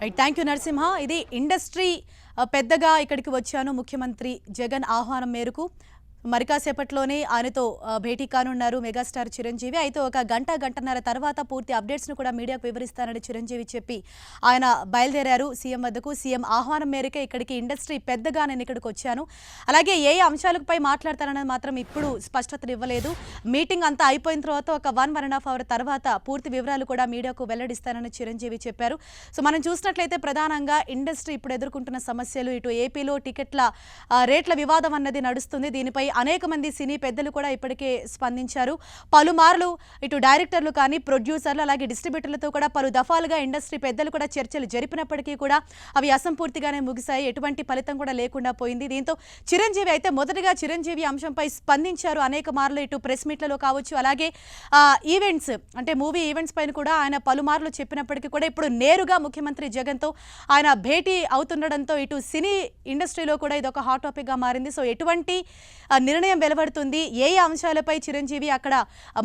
Right thank you Narasimha ఇది industry పెద్దగా ఇక్కడికి వచ్చాను ముఖ్యమంత్రి జగన్ ఆహ్వానం మేరకు మరి కాసేపట్లోనే ఆయనతో భేటీ కానున్నారు మెగాస్టార్ చిరంజీవి అయితే ఒక గంటన్నర తర్వాత పూర్తి అప్డేట్స్ ను కూడా మీడియాకు వివరిస్తానని చిరంజీవి చెప్పి ఆయన బయలుదేరారు సీఎం వద్దకు సీఎం ఆహ్వానం మేరకే ఇక్కడికి ఇండస్ట్రీ పెద్దగా నేను ఇక్కడికి వచ్చాను అలాగే ఏ అంశాలపై మాట్లాడతారనేది మాత్రం ఇప్పుడు స్పష్టత ఇవ్వలేదు మీటింగ్ అంతా అయిపోయిన తర్వాత ఒక 1.5 అవర్ తర్వాత పూర్తి వివరాలు కూడా మీడియాకు వెల్లడిస్తానని చిరంజీవి చెప్పారు సో మనం చూసినట్లయితే ప్రధానంగా ఇండస్ట్రీ ఇప్పుడు ఎదుర్కొంటున్న సమస్యలు ఇటు ఏపీలో టికెట్ల రేట్ల వివాదం అన్నది నడుస్తుంది దీనిపై అనేక మంది సినీ పెద్దలు కూడా ఇప్పటికే స్పందించారు పలుమార్లు ఇటు డైరెక్టర్లు కానీ ప్రొడ్యూసర్లు అలాగే డిస్ట్రిబ్యూటర్లతో కూడా పలు దఫాలుగా ఇండస్ట్రీ పెద్దలు కూడా చర్చలు జరిపినప్పటికీ కూడా అవి అసంపూర్తిగానే ముగిశాయి ఎటువంటి ఫలితం కూడా లేకుండా పోయింది దీంతో చిరంజీవి అయితే మొదటగా చిరంజీవి అంశంపై స్పందించారు అనేక మార్లు ఇటు ప్రెస్ మీట్లలో కావచ్చు అలాగే ఈవెంట్స్ అంటే మూవీ ఈవెంట్స్ పైన కూడా ఆయన పలుమార్లు చెప్పినప్పటికీ కూడా ఇప్పుడు నేరుగా ముఖ్యమంత్రి జగన్తో ఆయన భేటీ అవుతుండడంతో ఇటు సినీ ఇండస్ట్రీలో కూడా ఇది ఒక హాట్ టాపిక్గా మారింది సో ఎటువంటి నిర్ణయం వెలువడుతుంది ఏ అంశాలపై చిరంజీవి అక్కడ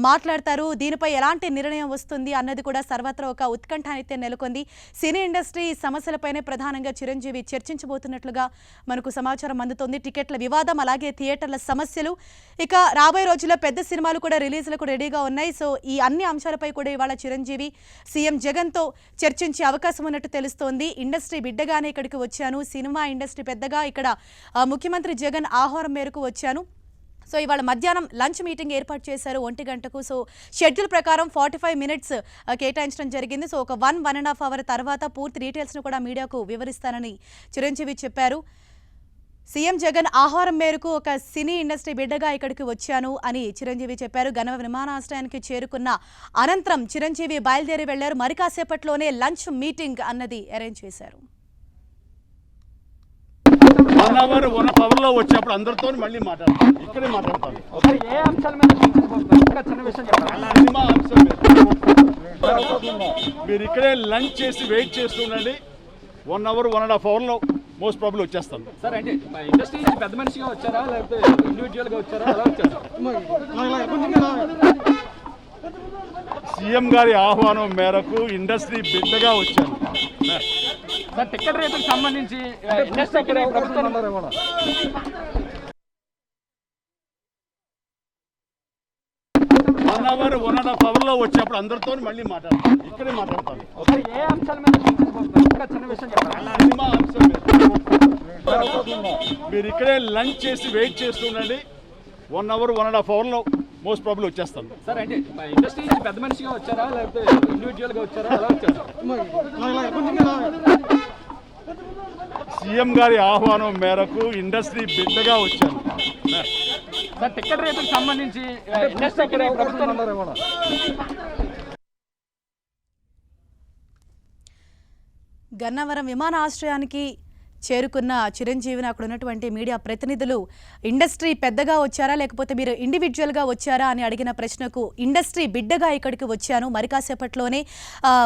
మాట్లాడతారు దీనిపై ఎలాంటి నిర్ణయం వస్తుంది అన్నది కూడా సర్వత్రా ఒక ఉత్కంఠ అయితే నెలకొంది సినీ ఇండస్ట్రీ సమస్యలపైనే ప్రధానంగా చిరంజీవి చర్చించబోతున్నట్లుగా మనకు సమాచారం అందుతోంది టికెట్ల వివాదం అలాగే థియేటర్ల సమస్యలు ఇక రాబోయే రోజుల్లో పెద్ద సినిమాలు కూడా రిలీజ్లకు రెడీగా ఉన్నాయి సో ఈ అన్ని అంశాలపై కూడా ఇవాళ చిరంజీవి సీఎం జగన్తో చర్చించే అవకాశం ఉన్నట్టు తెలుస్తోంది ఇండస్ట్రీ బిడ్డగానే ఇక్కడికి వచ్చాను సినిమా ఇండస్ట్రీ పెద్దగా ఇక్కడ ముఖ్యమంత్రి జగన్ ఆహ్వానం మేరకు వచ్చాను సో ఇవాళ మధ్యాహ్నం లంచ్ మీటింగ్ ఏర్పాటు చేశారు 1 గంటకు సో షెడ్యూల్ ప్రకారం 45 మినిట్స్ కేటాయించడం జరిగింది సో ఒక 1.5 అవర్ తర్వాత పూర్తి డీటెయిల్స్ను కూడా మీడియాకు వివరిస్తానని చిరంజీవి చెప్పారు సీఎం జగన్ ఆహ్వానం మేరకు ఒక సినీ ఇండస్ట్రీ బిడ్డగా ఇక్కడికి వచ్చాను అని చిరంజీవి చెప్పారు గన్నవరం విమానాశ్రయానికి చేరుకున్న అనంతరం చిరంజీవి బయలుదేరి వెళ్లారు మరి కాసేపట్లోనే లంచ్ మీటింగ్ అన్నది అరేంజ్ చేశారు 1 అవర్ 1 అవర్ లో వచ్చేప్పుడు అందరితో మళ్ళీ మాట్లాడతాను ఇక్కడే మాట్లాడతాను ఏ అంశాల మీద చిన్న విషయం చెప్పాలి సినిమా అంశం మీరు ఇక్కడే లంచ్ చేసి వెయిట్ చేస్తుండండి 1 అవర్ 1.5 అవర్ లో మోస్ట్ ప్రాబ్లీ వచ్చేస్తాను సార్ అంటే ఇండస్ట్రీ నుంచి పెద్ద మనిషిగా వచ్చారా లేకపోతే ఇండివిజువల్ గా వచ్చారా ఎలా వచ్చారు సీఎం గారి ఆహ్వానం మేరకు ఇండస్ట్రీ బిడ్డగా వచ్చాను సార్ టికెట్ రేట్లకు సంబంధించి ఇండస్ట్రీకి ప్రభుత్వం అవర్ 1.5 అవర్ లో వచ్చేప్పుడు అందరితో మళ్ళీ మాట్లాడతాను ఇక్కడే మాట్లాడతాను ఏ అంశాల మీద చిన్న విషయం చెప్పాలి సినిమా అంశం మీరు ఇక్కడే లంచ్ చేసి వెయిట్ చేస్తుండండి 1 అవర్ 1.5 అవర్ లో మోస్ట్ ప్రాబ్లీ వచ్చేస్తాను సార్ అంటే ఇండస్ట్రీ నుంచి పెద్ద మనిషిగా వచ్చారా లేకపోతే ఇండివిజువల్ గా వచ్చారా ఎలా వచ్చారు సీఎం గారి ఆహ్వానం మేరకు ఇండస్ట్రీ బిడ్డగా వచ్చాను సార్ టికెట్ రేట్లకు సంబంధించి ఇండస్ట్రీకి ప్రభుత్వం గన్నవరం విమానాశ్రయానికి చేరుకున్న చిరంజీవిని అక్కడ ఉన్నటువంటి మీడియా ప్రతినిధులు ఇండస్ట్రీ పెద్దగా వచ్చారా లేకపోతే మీరు ఇండివిజువల్గా వచ్చారా అని అడిగిన ప్రశ్నకు ఇండస్ట్రీ బిడ్డగా ఇక్కడికి వచ్చాను మరి కాసేపట్లోనే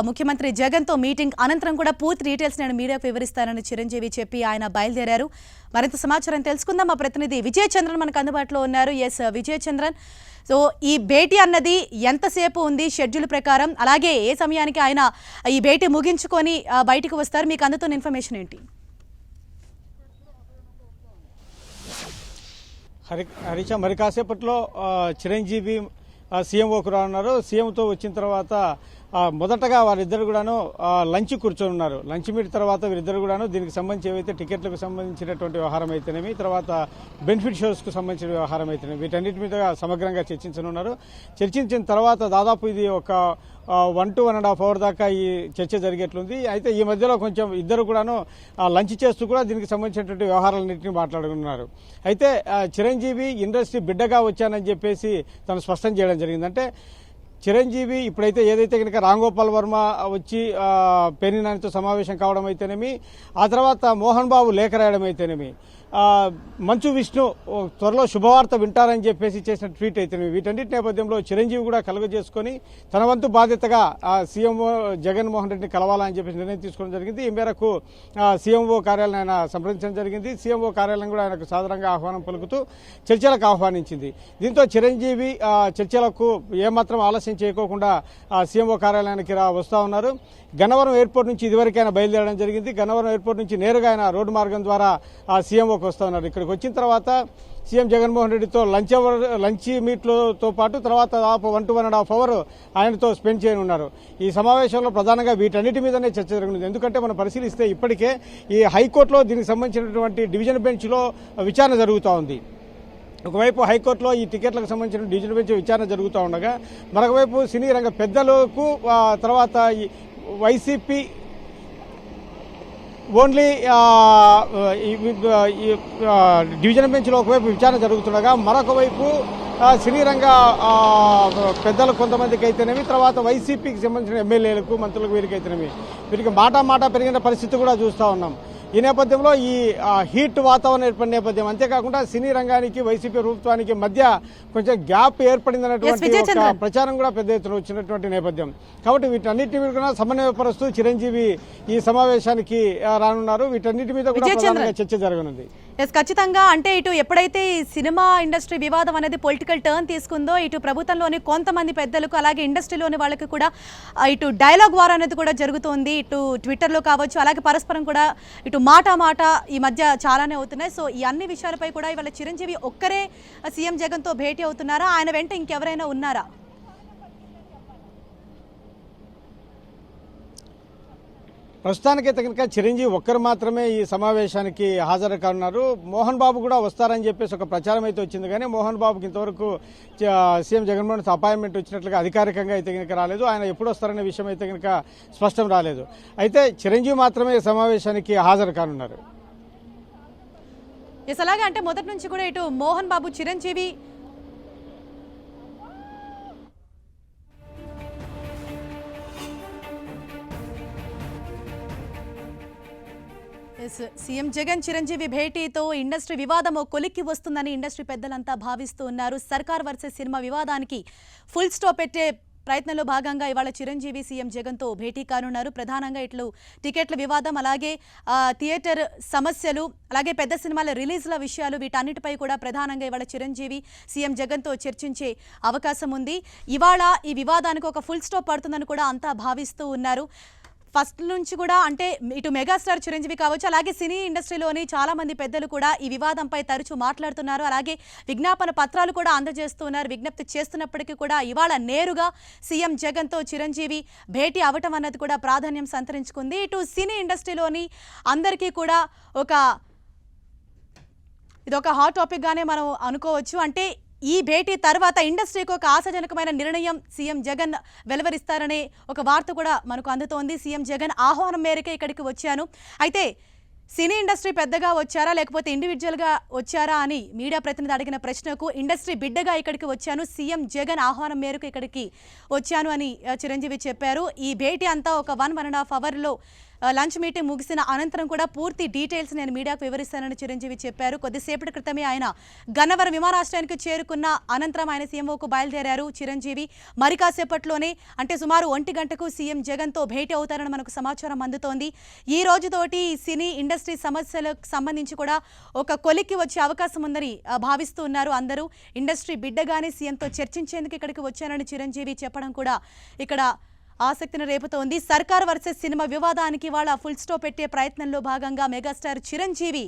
ముఖ్యమంత్రి జగన్తో మీటింగ్ అనంతరం కూడా పూర్తి డీటెయిల్స్ నేను మీడియాకు వివరిస్తానని చిరంజీవి చెప్పి ఆయన బయలుదేరారు మరింత సమాచారం తెలుసుకుందాం మా ప్రతినిధి విజయ్ చంద్రన్ మనకు అందుబాటులో ఉన్నారు ఎస్ విజయ్ చంద్రన్ సో ఈ భేటీ అన్నది ఎంతసేపు ఉంది షెడ్యూల్ ప్రకారం అలాగే ఏ సమయానికి ఆయన ఈ భేటీ ముగించుకొని బయటకు వస్తారు మీకు అందుతున్న ఇన్ఫర్మేషన్ ఏంటి హరీష మరి కాసేపట్లో చిరంజీవి సీఎంఓకు రానున్నారు సీఎంతో వచ్చిన తర్వాత మొదటగా వారిద్దరు కూడాను లంచ్ కూర్చొని ఉన్నారు లంచ్ మీట్ తర్వాత వీరిద్దరు కూడాను దీనికి సంబంధించి ఏవైతే టికెట్లకు సంబంధించినటువంటి వ్యవహారం అయితేనేమి తర్వాత బెనిఫిట్ షోస్కు సంబంధించిన వ్యవహారం అయితేనేమి వీటన్నిటి మీద సమగ్రంగా చర్చించనున్నారు చర్చించిన తర్వాత దాదాపు ఇది ఒక 1 to 1.5 అవర్ దాకా ఈ చర్చ జరిగేట్లుంది అయితే ఈ మధ్యలో కొంచెం ఇద్దరు కూడాను లంచ్ చేస్తూ కూడా దీనికి సంబంధించినటువంటి వ్యవహారాలన్నింటినీ మాట్లాడుకున్నారు అయితే చిరంజీవి ఇండస్ట్రీ బిడ్డగా వచ్చానని చెప్పేసి తను స్పష్టం చేయడం జరిగింది అంటే చిరంజీవి ఇప్పుడైతే ఏదైతే కనుక రాంగోపాల్ వర్మ వచ్చి పేర్ని నానితో సమావేశం కావడం అయితేనేమి ఆ తర్వాత మోహన్ బాబు లేఖ రాయడం అయితేనేమి మంచు విష్ణు త్వరలో శుభవార్త వింటారని చెప్పేసి చేసిన ట్వీట్ అయితేనేమి వీటన్నిటి నేపథ్యంలో చిరంజీవి కూడా కలుగజేసుకొని తన వంతు బాధ్యతగా సీఎంఓ జగన్మోహన్ రెడ్డిని కలవాలని చెప్పేసి నిర్ణయం తీసుకోవడం జరిగింది ఈ మేరకు సీఎంఓ కార్యాలయం ఆయన సంప్రదించడం జరిగింది సీఎంఓ కార్యాలయం కూడా ఆయనకు సాధారణంగా ఆహ్వానం పలుకుతూ చర్చలకు ఆహ్వానించింది దీంతో చిరంజీవి చర్చలకు ఏమాత్రం ఆలస్యం ఆలస్యం చేయకోకుండా సీఎంఓ కార్యాలయానికి వస్తూ ఉన్నారు. గన్నవరం ఎయిర్పోర్ట్ నుంచి ఇదివరకైనా బయలుదేరడం జరిగింది. గన్నవరం ఎయిర్పోర్ట్ నుంచి నేరుగా ఆయన రోడ్డు మార్గం ద్వారా సీఎంఓకి వస్తూ ఉన్నారు. ఇక్కడికి వచ్చిన తర్వాత సీఎం జగన్మోహన్ రెడ్డితో లంచ్ మీట్లతో పాటు తర్వాత దాదాపు 1 to 1.5 hours ఆయనతో స్పెండ్ చేయనున్నారు. ఈ సమావేశంలో ప్రధానంగా వీటన్నిటి మీదనే చర్చ జరుగుతుంది. ఎందుకంటే మనం పరిశీలిస్తే ఇప్పటికే ఈ హైకోర్టులో దీనికి సంబంధించినటువంటి డివిజన్ బెంచ్లో విచారణ జరుగుతూ ఉంది. ఒకవైపు హైకోర్టులో ఈ టికెట్లకు సంబంధించిన డివిజన్ బెంచ్ విచారణ జరుగుతూ ఉండగా మరొకవైపు సినీ రంగ పెద్దలకు తర్వాత ఈ వైసీపీ ఓన్లీ డివిజన్ బెంచ్లో ఒకవైపు విచారణ జరుగుతుండగా మరొక వైపు సినీ రంగ పెద్దలకు కొంతమందికి అయితేనేమి తర్వాత వైసీపీకి సంబంధించిన ఎమ్మెల్యేలకు మంత్రులకు వీరికి మాట పెరిగిన పరిస్థితి కూడా చూస్తూ ఉన్నాం. ఈ నేపథ్యంలో ఈ హీట్ వాతావరణం ఏర్పడిన నేపథ్యం అంతేకాకుండా సినీ రంగానికి వైసీపీ ప్రభుత్వానికి మధ్య కొంచెం గ్యాప్ ఏర్పడిందన్నటువంటి ఒక ప్రచారం కూడా పెద్ద ఎత్తున వచ్చినటువంటి నేపథ్యం. కాబట్టి వీటన్నిటి మీద కూడా సమన్వయపరుస్తూ చిరంజీవి ఈ సమావేశానికి రానున్నారు. వీటన్నిటి మీద కూడా ప్రధానంగా చర్చ జరగనుంది. ఖచ్చితంగా అంటే ఇటు ఎప్పుడైతే ఈ సినిమా ఇండస్ట్రీ వివాదం అనేది పొలిటికల్ టర్న్ తీసుకుందో ఇటు ప్రభుత్వంలోని కొంతమంది పెద్దలకు అలాగే ఇండస్ట్రీలోని వాళ్ళకి కూడా ఇటు డైలాగ్ వార్ అనేది కూడా జరుగుతోంది. ఇటు ట్విట్టర్లో కావచ్చు అలాగే పరస్పరం కూడా ఇటు మాట ఈ మధ్య చాలానే అవుతున్నాయి. సో ఈ అన్ని విషయాలపై కూడా ఇవాళ చిరంజీవి ఒక్కరే సీఎం జగన్తో భేటీ అవుతున్నారా? ఆయన వెంట ఇంకెవరైనా ఉన్నారా? ప్రస్తుతానికైతే కనుక చిరంజీవి ఒక్కరు మాత్రమే ఈ సమావేశానికి హాజరు కానున్నారు. మోహన్ బాబు కూడా వస్తారని చెప్పేసి ఒక ప్రచారం అయితే వచ్చింది. కానీ మోహన్ బాబుకి ఇంతవరకు సీఎం జగన్మోహన్ అపాయింట్మెంట్ వచ్చినట్లుగా అధికారికంగా అయితే కనుక రాలేదు. ఆయన ఎప్పుడు వస్తారనే విషయం అయితే కనుక స్పష్టం రాలేదు. అయితే చిరంజీవి మాత్రమే ఈ సమావేశానికి హాజరు కానున్నారు. అలాగే అంటే మొదటి నుంచి కూడా ఇటు మోహన్ బాబు చిరంజీవి సీఎం జగన్ చిరంజీవి భేటీతో ఇండస్ట్రీ వివాదం కొలిక్కి వస్తుందని ఇండస్ట్రీ పెద్దలంతా భావిస్తూ ఉన్నారు. సర్కార్ వర్సెస్ సినిమా వివాదానికి ఫుల్ స్టాప్ పెట్టే ప్రయత్నంలో భాగంగా ఇవాళ చిరంజీవి సీఎం జగన్తో భేటీ కానున్నారు. ప్రధానంగా ఇట్లు టికెట్ల వివాదం అలాగే థియేటర్ సమస్యలు అలాగే పెద్ద సినిమాల రిలీజ్ల విషయాలు వీటన్నిటిపై కూడా ప్రధానంగా ఇవాళ చిరంజీవి సీఎం జగన్తో చర్చించే అవకాశం ఉంది. ఇవాళ ఈ వివాదానికి ఒక ఫుల్ స్టాప్ పడుతుందని కూడా అంతా భావిస్తూ ఉన్నారు. ఫస్ట్ నుంచి కూడా అంటే ఇటు మెగాస్టార్ చిరంజీవి కావచ్చు అలాగే సినీ ఇండస్ట్రీలోని చాలా మంది పెద్దలు కూడా ఈ వివాదంపై తరచూ మాట్లాడుతున్నారు. అలాగే విజ్ఞాపన పత్రాలు కూడా అందజేస్తున్నారు. విజ్ఞప్తి చేస్తున్నప్పటికీ కూడా ఇవాళ నేరుగా సీఎం జగన్తో చిరంజీవి భేటీ అవటం అన్నది కూడా ప్రాధాన్యం సంతరించుకుంది. ఇటు సినీ ఇండస్ట్రీలోని అందరికీ కూడా ఇదొక హాట్ టాపిక్ గానే మనం అనుకోవచ్చు. అంటే ఈ భేటీ తర్వాత ఇండస్ట్రీకి ఒక ఆశాజనకమైన నిర్ణయం సీఎం జగన్ వెలువరిస్తారనే ఒక వార్త కూడా మనకు అందుతోంది. సీఎం జగన్ ఆహ్వానం మేరకే ఇక్కడికి వచ్చాను. అయితే సినీ ఇండస్ట్రీ పెద్దగా వచ్చారా లేకపోతే ఇండివిజువల్గా వచ్చారా అని మీడియా ప్రతినిధి అడిగిన ప్రశ్నకు ఇండస్ట్రీ బిడ్డగా ఇక్కడికి వచ్చాను, సీఎం జగన్ ఆహ్వానం మేరకు ఇక్కడికి వచ్చాను అని చిరంజీవి చెప్పారు. ఈ భేటీ అంతా ఒక 1.5 hours లంచ్ మీటింగ్ ముగిసిన అనంతరం కూడా పూర్తి డీటెయిల్స్ నేను మీడియాకు వివరిస్తానని చిరంజీవి చెప్పారు. కొద్దిసేపటి క్రితమే ఆయన గన్నవరం విమానాశ్రయానికి చేరుకున్న అనంతరం ఆయన సీఎంఓకు బయలుదేరారు. చిరంజీవి మరి కాసేపట్లోనే అంటే సుమారు 1 గంటకు సీఎం జగన్తో భేటీ అవుతారని మనకు సమాచారం అందుతోంది. ఈ రోజుతోటి సినీ ఇండస్ట్రీ సమస్యలకు సంబంధించి కూడా ఒక కొలిక్కి వచ్చే అవకాశం ఉందని భావిస్తూ ఉన్నారు అందరూ. ఇండస్ట్రీ బిడ్డగానే సీఎంతో చర్చించేందుకు ఇక్కడికి వచ్చానని చిరంజీవి చెప్పడం కూడా ఇక్కడ ఆసక్తిని రేపుతోంది. సర్కార్ వర్సెస్ సినిమా వివాదానికి వాళ్ళ ఫుల్ స్టాప్ పెట్టే ప్రయత్నంలో భాగంగా మెగాస్టార్ చిరంజీవి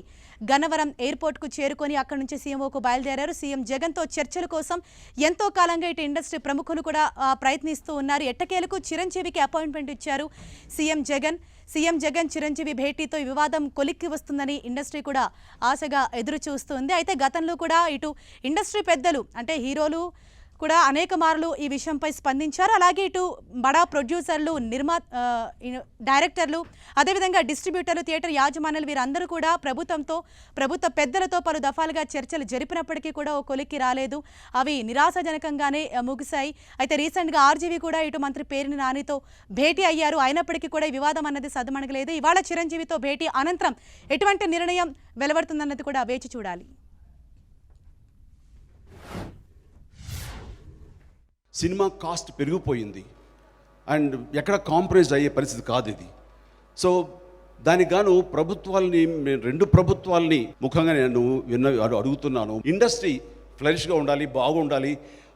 గన్నవరం ఎయిర్పోర్ట్కు చేరుకొని అక్కడి నుంచి సీఎంఓకు బయలుదేరారు. సీఎం జగన్తో చర్చల కోసం ఎంతో కాలంగా ఇటు ఇండస్ట్రీ ప్రముఖులు కూడా ప్రయత్నిస్తూ ఉన్నారు. ఎట్టకేలకు చిరంజీవికి అపాయింట్మెంట్ ఇచ్చారు సీఎం జగన్ చిరంజీవి భేటీతో ఈ వివాదం కొలిక్కి వస్తుందని ఇండస్ట్రీ కూడా ఆశగా ఎదురు చూస్తుంది. అయితే గతంలో కూడా ఇటు ఇండస్ట్రీ పెద్దలు అంటే హీరోలు కూడా అనేక మార్లు ఈ విషయంపై స్పందించారు. అలాగే ఇటు బడా ప్రొడ్యూసర్లు డైరెక్టర్లు అదేవిధంగా డిస్ట్రిబ్యూటర్లు థియేటర్ యాజమాన్యాలు వీరందరూ కూడా ప్రభుత్వ పెద్దలతో పలు దఫాలుగా చర్చలు జరిపినప్పటికీ కూడా ఓ కొలిక్కి రాలేదు. అవి నిరాశాజనకంగానే ముగిశాయి. అయితే రీసెంట్గా ఆర్జీవీ కూడా ఇటు మంత్రి పేర్ని నానితో భేటీ అయ్యారు. అయినప్పటికీ కూడా ఈ వివాదం అన్నది సద్దుమణగలేదు. ఇవాళ చిరంజీవితో భేటీ అనంతరం ఎటువంటి నిర్ణయం వెలువడుతుందన్నది కూడా వేచి చూడాలి. సినిమా కాస్ట్ పెరిగిపోయింది అండ్ ఎక్కడ కాంప్రమైజ్ అయ్యే పరిస్థితి కాదు ఇది. సో దానికి గాను ప్రభుత్వాలని 2 ప్రభుత్వాలని ముఖంగా నేను అడుగుతున్నాను. ఇండస్ట్రీ ఫ్లరిష్గా ఉండాలి, బాగుండాలి.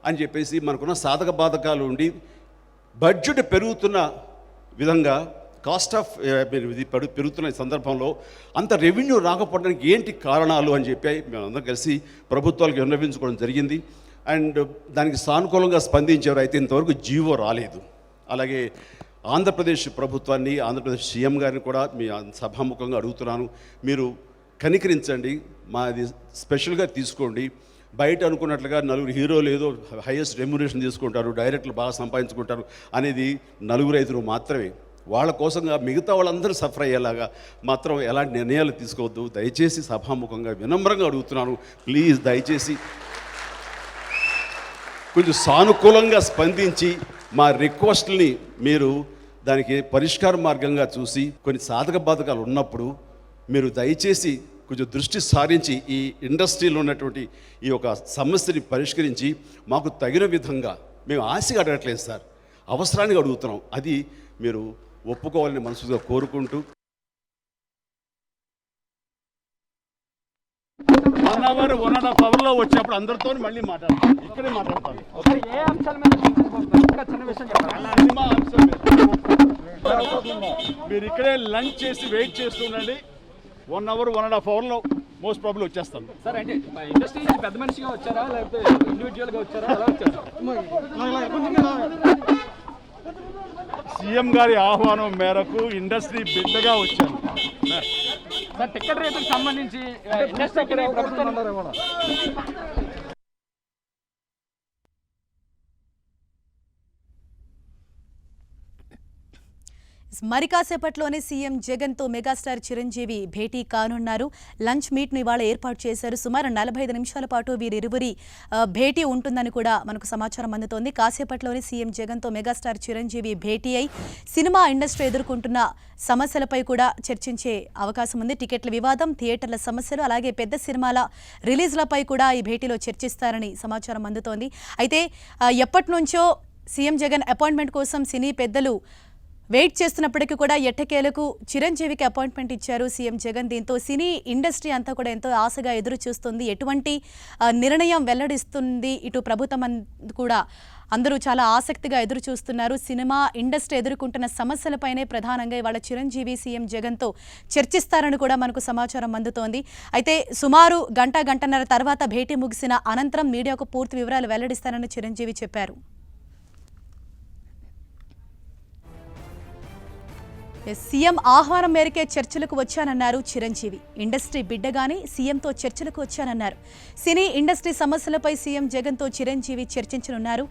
అని చెప్పేసి మనకున్న సాధక బాధకాలు ఉండి బడ్జెట్ పెరుగుతున్న విధంగా కాస్ట్ ఆఫ్ ఇది పెరుగుతున్న సందర్భంలో అంత రెవెన్యూ రాకపోవడానికి ఏంటి కారణాలు అని చెప్పి మేమందరం కలిసి ప్రభుత్వాలకు విన్నవించుకోవడం జరిగింది. అండ్ దానికి సానుకూలంగా స్పందించారు. అయితే ఇంతవరకు జీవో రాలేదు. అలాగే ఆంధ్రప్రదేశ్ ప్రభుత్వాన్ని, ఆంధ్రప్రదేశ్ సీఎం గారిని కూడా మీ సభాముఖంగా అడుగుతున్నాను, మీరు కనికరించండి, మాది స్పెషల్గా తీసుకోండి. బయట అనుకున్నట్లుగా నలుగురు హీరోలు ఏదో హైయెస్ట్ రెమ్యునరేషన్ తీసుకుంటారు, డైరెక్టర్లు బాగా సంపాదించుకుంటారు అనేది 4-5 మాత్రమే. వాళ్ళ కోసంగా మిగతా వాళ్ళందరూ సఫర్ అయ్యేలాగా మాత్రం ఎలాంటి నిర్ణయాలు తీసుకోవద్దు. దయచేసి సభాముఖంగా వినమ్రంగా అడుగుతున్నాను, ప్లీజ్ దయచేసి కొంచెం సానుకూలంగా స్పందించి మా రిక్వెస్ట్ని మీరు దానికి పరిష్కార మార్గంగా చూసి, కొన్ని సాధక బాధకాలు ఉన్నప్పుడు మీరు దయచేసి కొంచెం దృష్టి సారించి ఈ ఇండస్ట్రీలో ఉన్నటువంటి ఈ యొక్క సమస్యని పరిష్కరించి మాకు తగిన విధంగా, మేము ఆశగా అడగట్లేదు సార్, అవసరానికి అడుగుతున్నాం, అది మీరు ఒప్పుకోవాలని మనసుగా కోరుకుంటూ 1 hour 1.5 hourలో వచ్చినప్పుడు అందరితో మళ్ళీ మాట్లాడతాను, ఇక్కడే మాట్లాడతాను. ఒకసారి ఏ అంశాల మీద చర్చించబోతున్నారు? ఇంకా చిన్న విషయం చెప్పండి. సినిమా అంశం మీద. మీరు ఇక్కడే లంచ్ చేసి వెయిట్ చేస్తుండండి. 1 hour 1.5 hourలో మోస్ట్ ప్రాబ్లం వచ్చేస్తాను. సార్ అంటే ఇండస్ట్రీ నుంచి పెద్ద మనిషిగా వచ్చారా లేకపోతే ఇండివిజువల్గా వచ్చారా, ఎలా వచ్చారు? సీఎం గారి ఆహ్వానం మేరకు ఇండస్ట్రీ బిడ్డగా వచ్చాను. సార్ టికెట్ రేటుకు సంబంధించి ఇండస్ట్రీకి ప్రభుత్వం మరి కాసేపట్లోనే సీఎం జగన్తో మెగాస్టార్ చిరంజీవి భేటీ కానున్నారు. లంచ్ మీట్ను ఇవాళ ఏర్పాటు చేశారు. సుమారు 45 నిమిషాల పాటు వీరిరువురి భేటీ ఉంటుందని కూడా మనకు సమాచారం అందుతోంది. కాసేపట్లోనే సీఎం జగన్తో మెగాస్టార్ చిరంజీవి భేటీ అయి సినిమా ఇండస్ట్రీ ఎదుర్కొంటున్న సమస్యలపై కూడా చర్చించే అవకాశం ఉంది. టికెట్ల వివాదం, థియేటర్ల సమస్యలు, అలాగే పెద్ద సినిమాల రిలీజ్లపై కూడా ఈ భేటీలో చర్చిస్తారని సమాచారం అందుతోంది. అయితే ఎప్పటి నుంచో సీఎం జగన్ అపాయింట్మెంట్ కోసం సినీ పెద్దలు వెయిట్ చేస్తున్నప్పటికీ కూడా ఎట్టకేలకు చిరంజీవికి అపాయింట్మెంట్ ఇచ్చారు సీఎం జగన్. దీంతో సినీ ఇండస్ట్రీ అంతా కూడా ఎంతో ఆశగా ఎదురు చూస్తుంది. ఎటువంటి నిర్ణయం వెల్లడిస్తుంది ఇటు ప్రభుత్వం కూడా అందరూ చాలా ఆసక్తిగా ఎదురు చూస్తున్నారు. సినిమా ఇండస్ట్రీ ఎదుర్కొంటున్న సమస్యలపైనే ప్రధానంగా ఇవాళ చిరంజీవి సీఎం జగన్తో చర్చిస్తారని కూడా మనకు సమాచారం అందుతోంది. అయితే సుమారు గంటన్నర తర్వాత భేటీ ముగిసిన అనంతరం మీడియాకు పూర్తి వివరాలు వెల్లడిస్తారని చిరంజీవి చెప్పారు. సీఎం ఆహ్వానం మేరకే చర్చలకు వచ్చానన్నారు చిరంజీవి. ఇండస్ట్రీ బిడ్డగానే సీఎంతో చర్చలకు వచ్చానన్నారు. సినీ ఇండస్ట్రీ సమస్యలపై సీఎం జగన్తో చిరంజీవి చర్చించనున్నారు.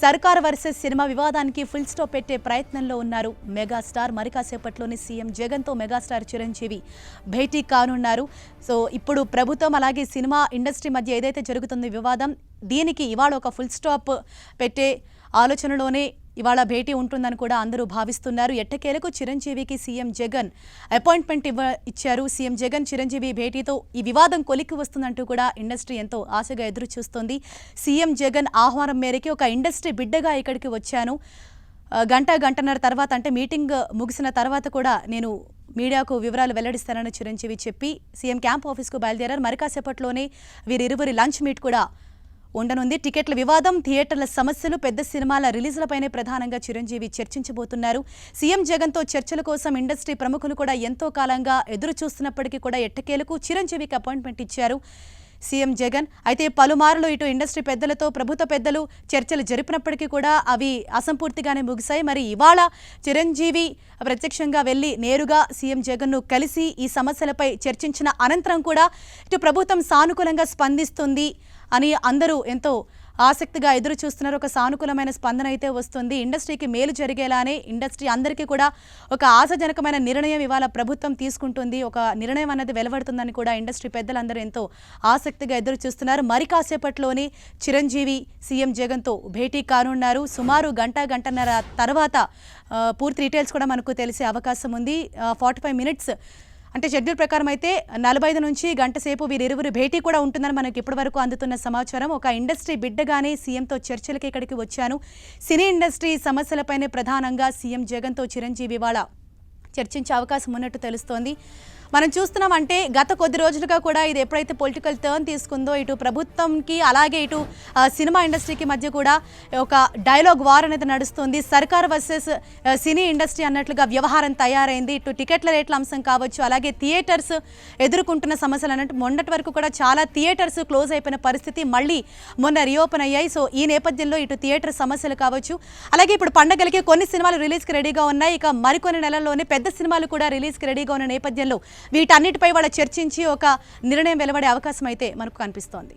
సర్కార్ వర్సెస్ సినిమా వివాదానికి ఫుల్ స్టాప్ పెట్టే ప్రయత్నంలో ఉన్నారు మెగాస్టార్. మరి కాసేపట్లోని సీఎం జగన్తో మెగాస్టార్ చిరంజీవి భేటీ కానున్నారు. సో ఇప్పుడు ప్రభుత్వం అలాగే సినిమా ఇండస్ట్రీ మధ్య ఏదైతే జరుగుతుందో వివాదం, దీనికి ఇవాళ ఒక ఫుల్ స్టాప్ పెట్టే ఆలోచనలోనే ఇవాళ భేటీ ఉంటుందని కూడా అందరూ భావిస్తున్నారు. ఎట్టకేలకు చిరంజీవికి సీఎం జగన్ అపాయింట్మెంట్ ఇచ్చారు. సీఎం జగన్ చిరంజీవి భేటీతో ఈ వివాదం కొలిక్కి వస్తుందంటూ కూడా ఇండస్ట్రీ ఎంతో ఆశగా ఎదురు చూస్తోంది. సీఎం జగన్ ఆహ్వానం మేరకు ఒక ఇండస్ట్రీ బిడ్డగా ఇక్కడికి వచ్చాను. గంటన్నర తర్వాత, అంటే మీటింగ్ ముగిసిన తర్వాత కూడా నేను మీడియాకు వివరాలు వెల్లడిస్తానని చిరంజీవి చెప్పి సీఎం క్యాంప్ ఆఫీస్కు బయలుదేరారు. మరి కాసేపట్లోనే వీరిరువురి లంచ్ మీట్ కూడా ఉండనుంది. టికెట్ల వివాదం, థియేటర్ల సమస్యలు, పెద్ద సినిమాల రిలీజ్లపైనే ప్రధానంగా చిరంజీవి చర్చించబోతున్నారు. సీఎం జగన్తో చర్చల కోసం ఇండస్ట్రీ ప్రముఖులు కూడా ఎంతో కాలంగా ఎదురు చూస్తున్నప్పటికీ కూడా ఎట్టకేలకు చిరంజీవికి అపాయింట్మెంట్ ఇచ్చారు సీఎం జగన్. అయితే పలుమార్లు ఇటు ఇండస్ట్రీ పెద్దలతో ప్రభుత్వ పెద్దలు చర్చలు జరిపినప్పటికీ కూడా అవి అసంపూర్తిగానే ముగిశాయి. మరి ఇవాళ చిరంజీవి ప్రత్యక్షంగా వెళ్లి నేరుగా సీఎం జగన్ను కలిసి ఈ సమస్యలపై చర్చించిన అనంతరం కూడా ఇటు ప్రభుత్వం సానుకూలంగా స్పందిస్తుంది అని అందరూ ఎంతో ఆసక్తిగా ఎదురు చూస్తున్నారు. ఒక సానుకూలమైన స్పందన అయితే వస్తుంది. ఇండస్ట్రీకి మేలు జరిగేలానే ఇండస్ట్రీ అందరికీ కూడా ఒక ఆశాజనకమైన నిర్ణయం ఇవాళ ప్రభుత్వం తీసుకుంటుంది. ఒక నిర్ణయం అన్నది వెలువడుతుందని కూడా ఇండస్ట్రీ పెద్దలందరూ ఎంతో ఆసక్తిగా ఎదురు చూస్తున్నారు. మరి కాసేపట్లోనే చిరంజీవి సీఎం జగన్తో భేటీ కానున్నారు. సుమారు గంటన్నర తర్వాత పూర్తి డీటెయిల్స్ కూడా మనకు తెలిసే అవకాశం ఉంది. 45 minutes అంటే షెడ్యూల్ ప్రకారం అయితే 45 నుంచి గంట సేపు వీరిరువురు భేటీ కూడా ఉంటుందని మనకి ఇప్పటివరకు అందుతున్న సమాచారం. ఒక ఇండస్ట్రీ బిడ్డగానే సీఎంతో చర్చలకి ఇక్కడికి వచ్చాను. సినీ ఇండస్ట్రీ సమస్యలపైనే ప్రధానంగా సీఎం జగన్తో చిరంజీవి ఇవాళ చర్చించే అవకాశం ఉన్నట్టు తెలుస్తోంది. మనం చూస్తున్నాం అంటే గత కొద్ది రోజులుగా కూడా ఇది ఎప్పుడైతే పొలిటికల్ టర్న్ తీసుకుందో ఇటు ప్రభుత్వంకి అలాగే ఇటు సినిమా ఇండస్ట్రీకి మధ్య కూడా ఒక డైలాగ్ వార్ అనేది నడుస్తుంది. సర్కార్ వర్సెస్ సినీ ఇండస్ట్రీ అన్నట్లుగా వ్యవహారం తయారైంది. ఇటు టికెట్ల రేట్ల అంశం కావచ్చు, అలాగే థియేటర్స్ ఎదుర్కొంటున్న సమస్యలు అన్నట్టు మొన్నటి వరకు కూడా చాలా థియేటర్స్ క్లోజ్ అయిపోయిన పరిస్థితి మళ్ళీ మొన్న రీఓపెన్ అయ్యాయి. సో ఈ నేపథ్యంలో ఇటు థియేటర్ సమస్యలు కావచ్చు, అలాగే ఇప్పుడు పండగలకి కొన్ని సినిమాలు రిలీజ్కి రెడీగా ఉన్నాయి. ఇక మరికొన్ని నెలల్లోనే పెద్ద సినిమాలు కూడా రిలీజ్కి రెడీగా ఉన్న నేపథ్యంలో వీటన్నిటిపై వాళ్ళ చర్చించి ఒక నిర్ణయం వెలువడే అవకాశం అయితే మనకు కనిపిస్తోంది.